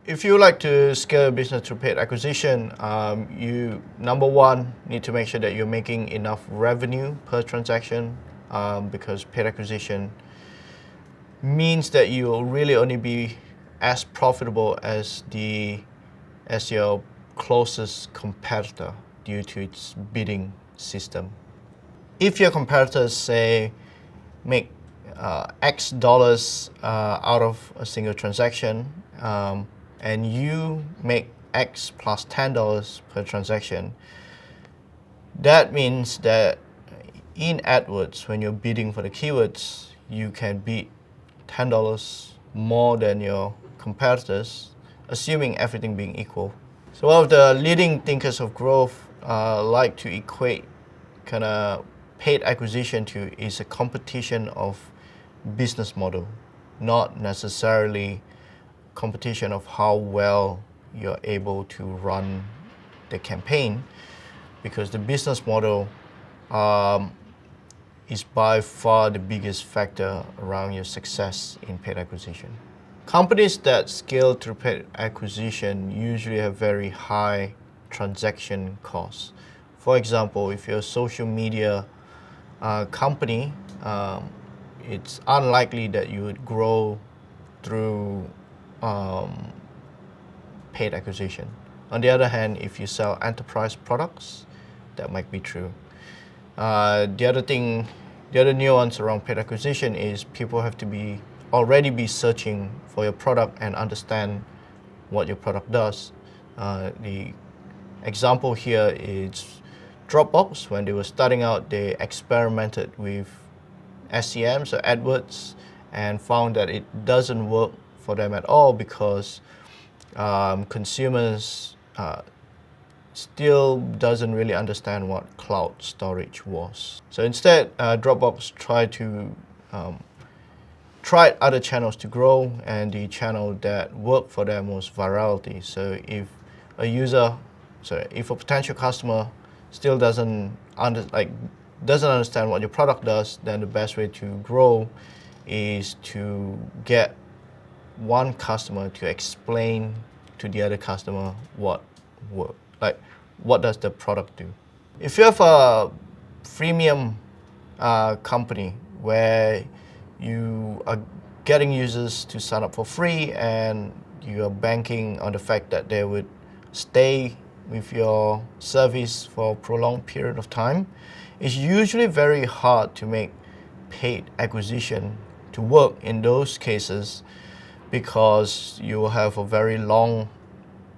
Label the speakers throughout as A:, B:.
A: If you like to scale a business through paid acquisition, you, number one, need to make sure that you're making enough revenue per transaction, because paid acquisition means that you'll really only be as profitable as your closest competitor due to its bidding system. If your competitors, say, make X dollars out of a single transaction, and you make X plus $10 per transaction, that means that in AdWords, when you're bidding for the keywords, you can bid $10 more than your competitors, assuming everything being equal. So one of the leading thinkers of growth like to equate kind of paid acquisition to is a competition of business model, not necessarily competition of how well you're able to run the campaign, because the business model is by far the biggest factor around your success in paid acquisition. Companies that scale through paid acquisition usually have very high transaction costs. For example, if you're a social media company, it's unlikely that you would grow through paid acquisition. On the other hand, if you sell enterprise products, that might be true. The other nuance around paid acquisition is people have to already be searching for your product and understand what your product does. The example here is Dropbox. When they were starting out, they experimented with SEM, so AdWords, and found that it doesn't work for them at all because consumers still doesn't really understand what cloud storage was. So instead, Dropbox tried other channels to grow, and the channel that worked for them was virality. So if a potential customer still doesn't understand what your product does, then the best way to grow is to get one customer to explain to the other customer what does the product do. If you have a freemium company where you are getting users to sign up for free and you are banking on the fact that they would stay with your service for a prolonged period of time, it's usually very hard to make paid acquisition to work in those cases because you will have a very long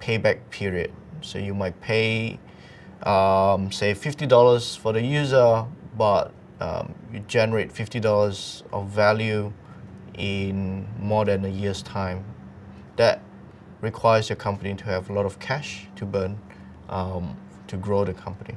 A: payback period. So you might pay, say, $50 for the user, but you generate $50 of value in more than a year's time. That requires your company to have a lot of cash to burn to grow the company.